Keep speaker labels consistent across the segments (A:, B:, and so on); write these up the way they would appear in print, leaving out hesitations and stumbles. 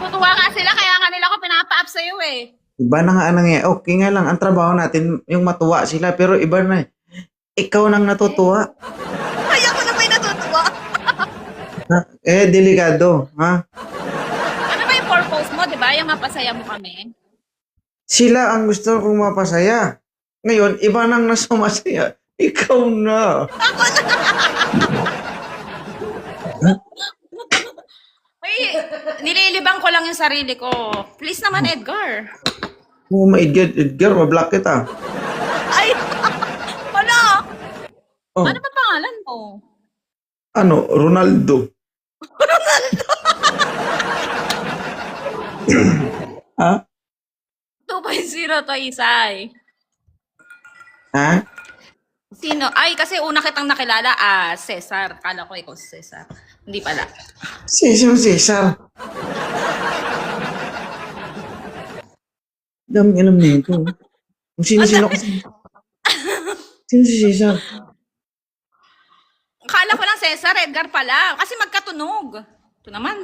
A: Natutuwa nga sila, kaya nga nila ako pinapa-up sa'yo eh.
B: Iba na nga ang nangyayari. Okay nga lang, ang trabaho natin, yung matuwa sila, pero iba na eh. Ikaw nang natutuwa.
A: Ay, ako na may natutuwa.
B: Ha? Delikado. Ha?
A: Ano ba yung purpose mo, di ba? Yung mapasaya mo kami.
B: Sila ang gusto kong mapasaya. Ngayon, iba nang nasumasaya. Ikaw na.
A: Ay, nililibang ko lang yung sarili ko. Please naman, Edgar.
B: Oh, Edgar, mablock kita.
A: Ay, wala.
B: Oh,
A: Ano ba pangalan mo?
B: ano, Ronaldo. Ha?
A: 2.0 to, Isay.
B: Ha?
A: Sino? Ay, kasi una kitang nakilala, Cesar. Kala ko ikaw si Cesar. Hindi pala.
B: Cesar. Dami alam na ito. Kung sino-sino kasi. Sino si Cesar?
A: Kala ko lang Cesar, Edgar pala. Kasi magkatunog. Ito naman.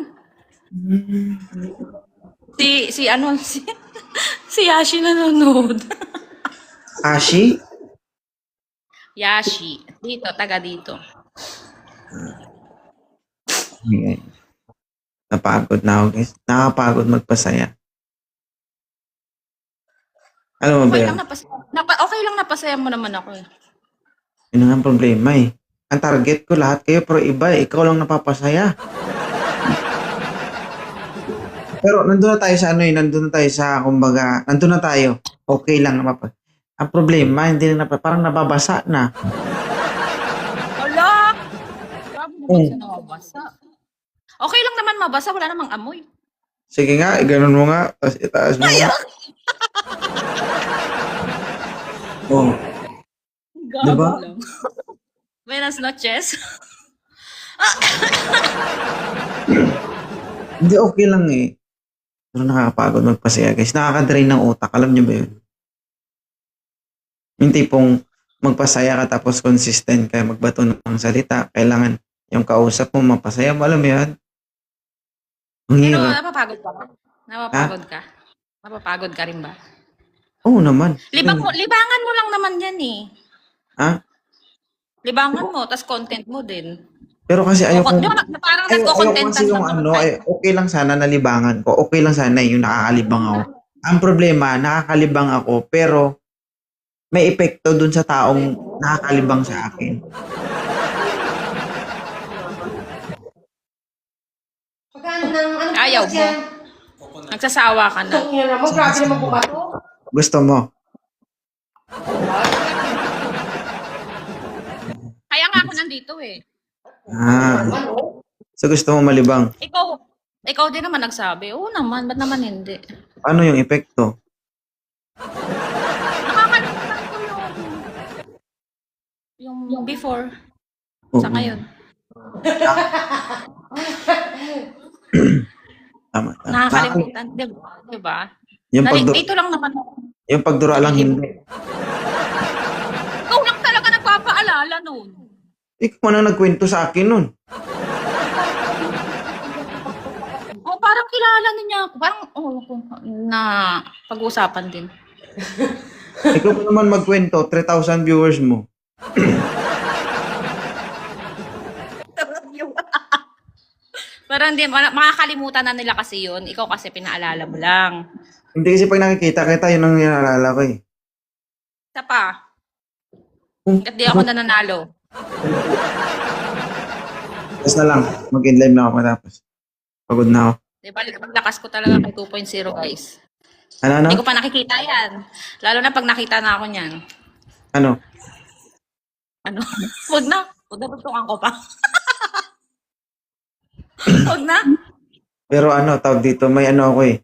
A: Si Yashi nanonood.
B: Ashi?
A: Yashi. Dito, taga dito.
B: Okay. Napagod na ako, guys. Nakapagod magpasaya. Alam mo ba
A: Okay
B: yun?
A: lang, okay lang napasaya mo naman ako eh.
B: Yun ang problema eh. Ang target ko lahat kayo pero iba eh. Ikaw lang napapasaya. Pero nandun na tayo sa ano eh. Nandun na tayo sa kumbaga. Nandun na tayo. Okay lang napapasaya. Ang problema, hindi na parang nababasa na.
A: Wala! Grabe naman
B: Oh.
A: siya nababasa. Okay lang naman mabasa, wala namang amoy.
B: Sige nga, ganun mo nga. Tapos itaas mo nga. Oh.
A: Gago
B: Diba?
A: lang. Buenas noches.
B: Hindi okay lang eh. Pero nakakapagod magpasaya guys. Nakaka-drain ng utak. Alam niyo ba yun? Yung tipong magpasaya ka tapos consistent ka magbato ng salita. Kailangan yung kausap mo mapasaya mo. Alam mo yan? Ang
A: Pero
B: hirap.
A: napapagod ka ba? Napapagod ka? Napapagod ka rin ba?
B: Oo naman.
A: Libangan mo lang naman yan eh.
B: Ha?
A: Libangan mo, tas content mo din.
B: Pero kasi ayoko.
A: Di ba, parang
B: Ayoko
A: nagko-contentan
B: kasi
A: lang
B: yung
A: naman
B: ano,
A: tayo.
B: okay lang sana na libangan ko. Okay lang sana yung nakakalibang ako. Ang problema, nakakalibang ako pero may epekto dun sa taong nakakalibang sa akin.
A: Ayaw mo. Nagsasawa ka na.
C: Grabe naman bumato.
B: Gusto mo?
A: Kaya nga ako nandito eh.
B: Ah. So gusto mo malibang.
A: Ikaw din naman nagsabi. Oo naman, ba't naman hindi?
B: Ano yung epekto?
A: Nakakalimutan ko yung before sa ngayon.
B: Tama.
A: Nakakalimutan, di ba? Dito lang naman ako.
B: Yung pagdura lang hindi.
A: Ikaw lang talaga nagpapaalala nun.
B: Ikaw man ang nagkwento sa akin nun.
A: Oh, parang kilala niya ako. Parang, na pag-uusapan din.
B: Ikaw pa naman magkwento, 3,000 viewers mo.
A: Parang hindi, makakalimutan na nila kasi yun. Ikaw kasi pinaalala mo lang.
B: Hindi kasi pag nakikita kita, yun ang naalala ko eh.
A: Isa pa. Hanggat di ako nananalo.
B: Tapos na lang, mag-end live na ako matapos. Pagod na ako.
A: Di ba, paglakas ko talaga kay 2.0 guys.
B: Ano?
A: Hindi ko pa nakikita yan. Lalo na pag nakita na ako niyan.
B: Ano?
A: Huwag na. Huwag na tutukan ko pa. Huwag na.
B: Pero ano, tawag dito, may ano ako eh.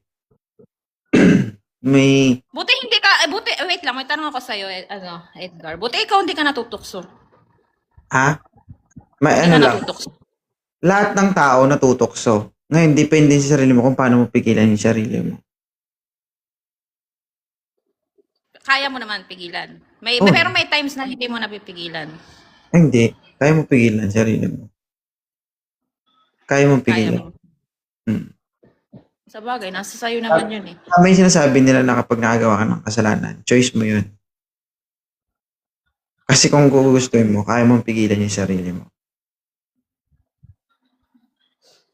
B: may,
A: Buti hindi ka, wait lang, may tanong ako sa'yo, Edgar. Buti ikaw hindi ka natutukso.
B: ha? May
A: Hindi
B: ano
A: ka
B: lang,
A: natutukso.
B: lahat ng tao natutokso. Ngayon, depende sa sarili mo kung paano mo pigilan yung sarili mo.
A: Kaya mo naman pigilan.
B: Oh.
A: Pero may times na hindi mo napipigilan.
B: Hindi, kaya mo pigilan sarili mo. Kaya mo
A: Kaya
B: pigilan.
A: mo. Sa bagay, nasa sayo naman yun eh.
B: May sinasabi nila na kapag nakagawa ka ng kasalanan, choice mo yun. Kasi kung gugustuhin mo, kaya mong pigilan yung sarili mo.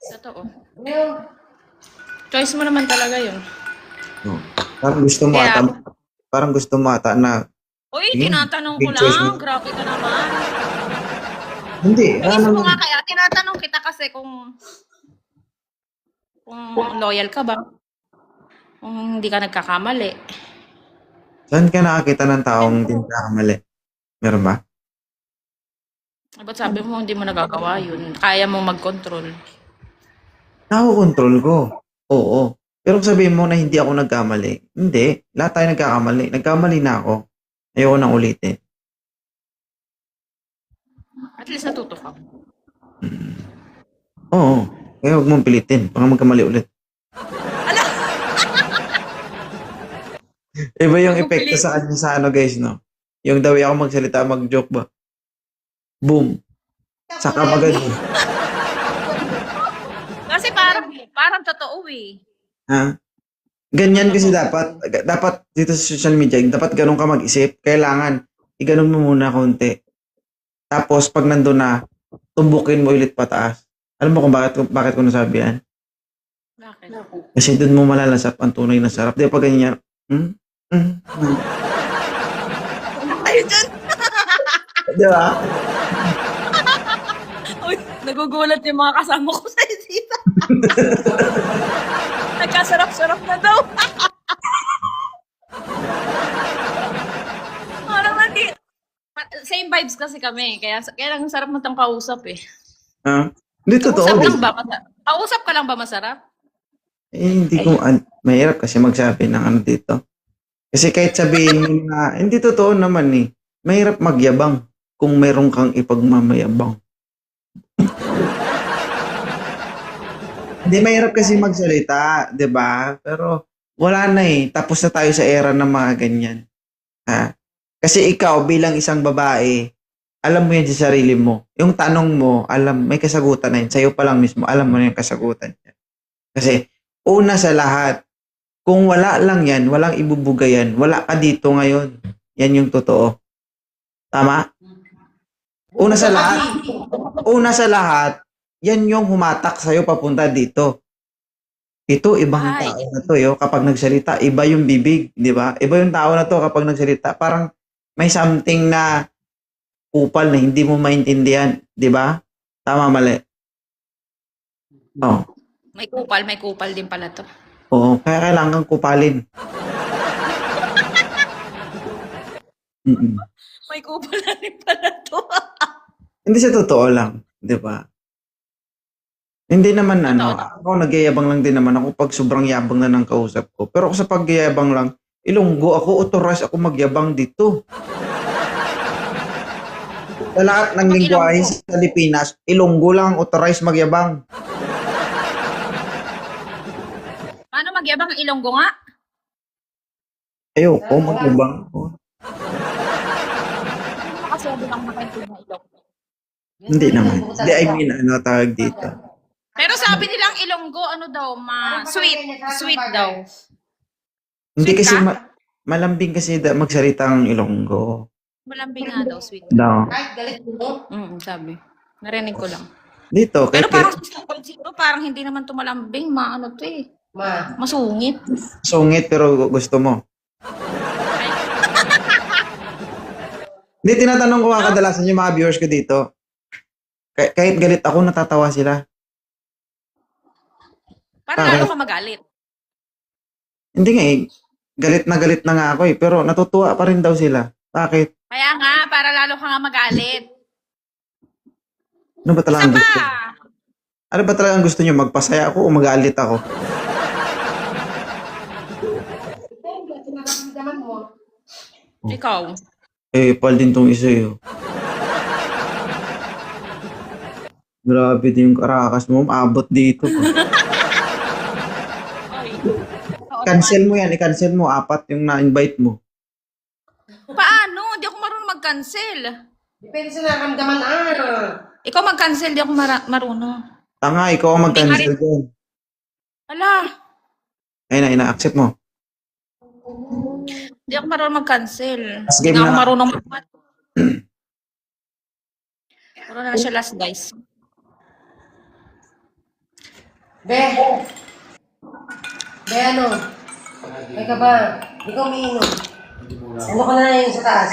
A: Totoo. Choice mo naman talaga yun.
B: No. Parang gusto mo
A: Kaya-
B: ata, parang gusto mo ata na,
A: Uy,
B: Sige,
A: tinatanong ko
B: big choice
A: lang.
B: mo.
A: Grabe ka naman.
B: hindi,
A: Mismo nga kaya, tinatanong kita kasi kung loyal ka ba? Kung hindi ka nagkakamali.
B: saan ka nakakita ng taong hindi nakakamali? Meron ba?
A: Ba't sabi mo hindi mo nagagawa yun? Kaya mo mag-control.
B: Nakokontrol ko. Oo. Pero kung sabihin mo na hindi ako nagkamali, hindi. Lahat tayo nagkakamali. Nagkamali na ako. Ayoko nang ulitin.
A: At least natuto ka.
B: Oo. Kaya huwag mong pilitin. Baka magkamali ulit. Iba yung
A: Huwag mong
B: epekto sa kanya sa ano guys, no? Yung daw ako magsalita, mag-joke ba? Boom. Saka agad.
A: Kasi parang totoo eh.
B: Ha? Ganyan kasi dapat dito sa social media, dapat ganun ka mag-isip. Kailangan, iganon mo muna konti. Tapos, pag nandun na, tumbukin mo ulit pataas. Alam mo kung bakit ko nasabi yan?
A: Bakit?
B: Kasi dun mo malalasap ang tunay na sarap. Di ba pag ganyan,
A: Ayun dyan!
B: Di ba?
A: Uy, nagugulat yung mga kasama ko sa isipan. Nagkasarap-sarap na daw. Parang same vibes kasi kami. Kaya lang sarap mo tang kausap eh.
B: Hindi totoo.
A: Kausap lang ba? Kausap ka lang ba masarap?
B: Hindi ko, mahirap kasi magsabi ng ano dito. Kasi kahit sabihin mo na, hindi totoo naman eh. Mahirap magyabang kung meron kang ipagmamayabang. Hindi, mahirap kasi magsalita, di ba? Pero wala na eh. Tapos na tayo sa era ng mga ganyan. Ha? Kasi ikaw bilang isang babae, alam mo yan sa sarili mo. Yung tanong mo, may kasagutan na yun. Sa'yo pa lang mismo, alam mo na yung kasagutan niya. Kasi una sa lahat, kung wala lang yan, walang ibubugay yan, wala ka dito ngayon. Yan yung totoo. Tama? Una sa lahat, yan yung humatak sa'yo papunta dito. Ito, ibang
A: Ay.
B: tao na to. Kapag nagsalita, iba yung bibig, di ba? Iba yung tao na to kapag nagsalita. Parang may something na kupal na hindi mo maintindihan, di ba? Tama, mali. Oh.
A: May kupal din pala to.
B: Oo, kaya kailangan kupalin.
A: May kupal na rin pala to.
B: Hindi sa totoo lang, di ba? Hindi naman
A: Totoo.
B: ako nagyayabang lang din naman ako pag sobrang yabang na ng kausap ko. Pero sa pagyayabang lang, Ilonggo ako, authorized ako magyabang dito. Sa lahat ng lingwahe sa Pilipinas, Ilonggo lang ang authorized magyabang.
A: Paano magyabang ang Ilonggo nga?
B: Ayoko, magyabang ako.
A: Hindi mo kasi lang makaintindi ng Ilonggo.
B: Hindi naman. Hindi, I mean, ano tawag dito.
A: Pero sabi nilang Ilonggo, ano daw, sweet. Sweet daw.
B: Hindi
A: Sweet
B: kasi
A: ka?
B: malambing kasi magsalita ang Ilonggo.
A: Malambing nga daw, sweet.
B: No.
A: Sabi. Narinig ko lang.
B: Dito,
A: Pero
B: kahit
A: parang hindi naman tumalambing, ano to eh. Masungit.
B: sungit pero gusto mo. Hindi, tinatanong ko nga kadalasan yung mga viewers ko dito. Kahit galit ako, natatawa sila.
A: Parang lalo ka magalit.
B: Hindi nga eh. Galit na nga ako eh. Pero natutuwa pa rin daw sila. Bakit?
A: Kaya nga, para lalo ka nga magalit.
B: Ano ba talaga
A: Isa
B: ang gusto?
A: pa!
B: Ano ba talaga ang gusto nyo? Magpasaya ako o magalit ako?
A: Ikaw.
B: Eh, pal din tong isa eh. Grabe din yung karakas mo. Maabot dito. Cancel mo yan. I-cancel mo. 4 yung na-invite mo.
A: Paano? Hindi ako marunong mag-cancel.
C: Depende sa nararamdaman
A: Ikaw mag-cancel, di ako marunong.
B: Tanga, ikaw ang mag-cancel dyan.
A: Ala,
B: Ayun na, ina-accept mo.
A: Hindi ako marunong mag-cancel.
B: Last
A: Hindi
B: game
A: nga ako
B: na.
A: marunong mag-mat. Puro na siya last, guys.
C: Be! Be, ano? Ay ka ba? Hindi ka umiinom. Ano ka na yun sa taas?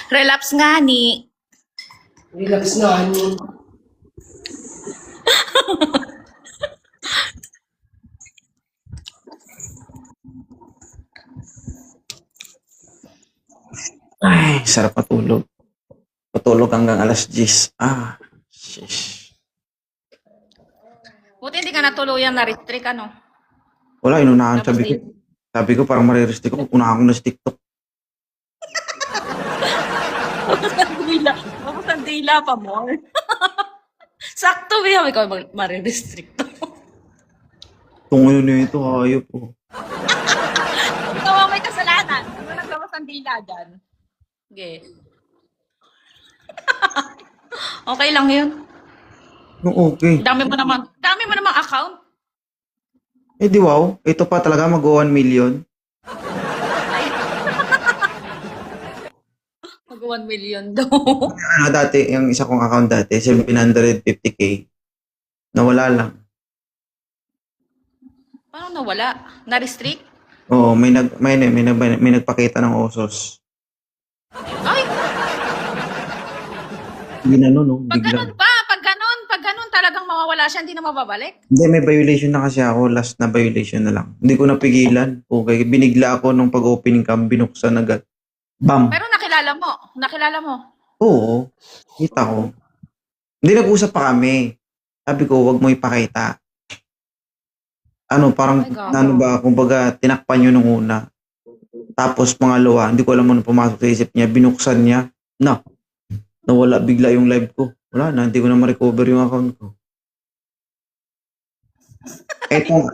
A: Relapse nga ni.
C: Relax na, honey.
B: Ay, sarap matulog. Patulog hanggang alas 10. Ah, shish.
A: Buti hindi ka natuluyan na restrict, ano?
B: Wala, inunahan.
A: Tapos
B: Sabi ko parang marirestrict ko. Unahan ko na sa TikTok.
A: Tapos ang dila pa more. Sakto ba yung ikaw marirestrict.
B: Tungo na ito, hayop po.
A: Ikaw ang may kasalanan. Ano nagkawas ang dila dyan? Okay. Okay lang yun.
B: Okay.
A: Dami mo naman account.
B: Eh di wow, ito pa talaga mag-1 million.
A: Ay. Mag 1 million daw.
B: Dati, yung isa kong account dati, 750k. Nawala lang.
A: Paano nawala? Na-restrict?
B: Oo, may nagpakita ng osos.
A: Ay,
B: Ginano, no?
A: pag
B: Bigla.
A: ganun pa, pag ganun talagang mawawala siya, hindi na mababalik.
B: Hindi, may violation na kasi ako. Last na violation na lang. Hindi ko napigilan. Okay, binigla ako nung pag-opening cam, binuksan agad. Bam!
A: Pero nakilala mo.
B: Oo, kita ko. Hindi, nag-usap pa kami. Sabi ko, wag mo ipakita. Ano, parang,
A: Ay, gago.
B: ano ba, kumbaga, tinakpan yun nung una. Tapos, pangalawa, hindi ko alam ano pumasok sa isip niya, binuksan niya. Nawala bigla yung live ko. Wala na, hindi ko na ma-recover yung account ko. Etong,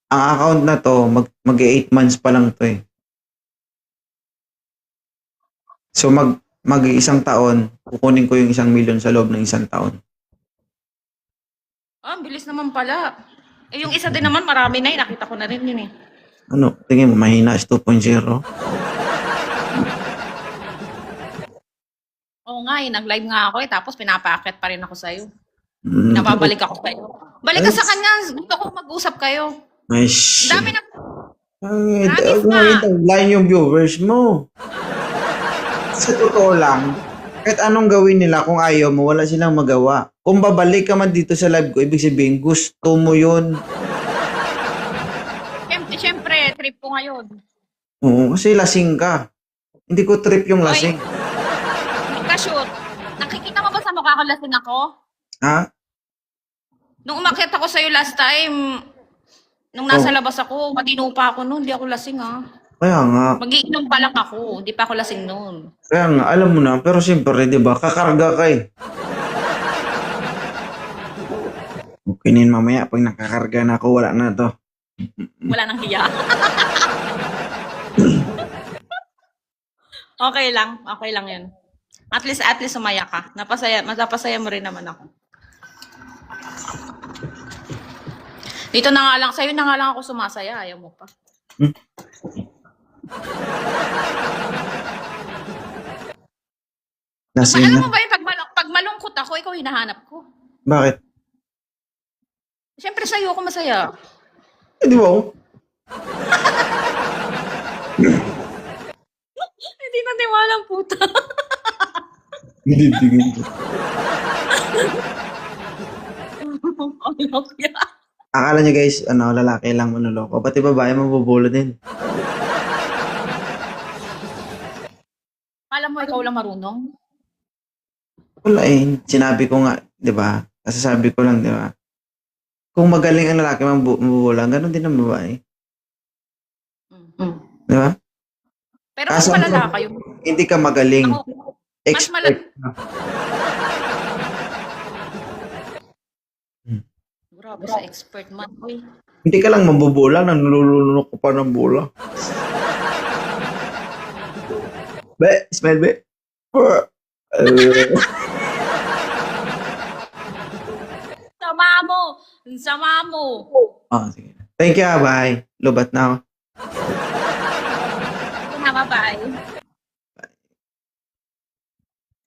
B: ang account na to, mag 8 months pa lang to eh. So, mag-isang taon, kukunin ko yung 1 million sa loob ng 1 taon.
A: Ah, ang bilis naman pala. Eh, yung isa din naman, marami na eh. Nakita ko na rin yun eh.
B: Ano, tingin mo, mahina is 2.0?
A: Oo nga eh, nag-live nga ako eh. Tapos pinapaakyat pa rin ako sa'yo.
B: Mm,
A: Napabalik ako sa'yo. Balik ka sa kanya. Gusto ko mag-usap kayo.
B: Ay,
A: Ang
B: shit.
A: dami na.
B: Ay,
A: Promise na.
B: line yung viewers mo. Sa totoo lang, kahit anong gawin nila, kung ayaw mo, wala silang magawa. Kung babalik ka man dito sa live ko, ibig sabihin, gusto mo yun.
A: Siyempre, trip ko ngayon.
B: Oo, kasi lasing ka. Hindi ko trip yung lasing.
A: Hindi ka shoot. Nakikita mo ba sa mukha ko lasing ako?
B: Ha?
A: Nung umakyat ako sa'yo last time, nung nasa labas ako, matino pa ako noon. Hindi ako lasing ah.
B: Kaya nga.
A: Mag-iinom pa lang ako. Hindi pa ako lasing noon.
B: Kaya nga, alam mo na. Pero siyempre, di ba, kakarga ka eh. Ukinin mamaya, pag nakakarga na ako, wala na to.
A: Wala nang hiya. Okay lang yun. At least sumaya ka. Napasaya mo rin naman ako. Dito na nga lang, sa'yo na nga lang ako sumasaya. Ayaw mo pa.
B: Lasing
A: Alam
B: na.
A: mo ba yung pag malungkot ako, ikaw hinahanap ko.
B: Bakit?
A: Siyempre sa'yo ako masaya.
B: Eh, di ba?
A: Hindi na tiwalang puta.
B: Hindi tingin ko. Akala niyo guys, lalaki lang manloloko. Pati babae mabubulo din.
A: Alam mo, ikaw lang marunong.
B: Wala eh. Sinabi ko nga, di ba? Kasasabi ko lang, di ba? Kung magaling ang lalaki mabubulang, ganun din ang babae. Di ba?
A: Pero mas
B: Kaso,
A: malala kayo.
B: hindi ka magaling.
A: Ako,
B: Expert na.
A: grabe sa expert man. Uy.
B: Hindi ka lang mabubulang, nanulunok ko pa ng bola. Be, smell be.
A: Sama mo! Sama mo!
B: Ah, sige. Thank you, bye. Lubat na ako.
A: Bye.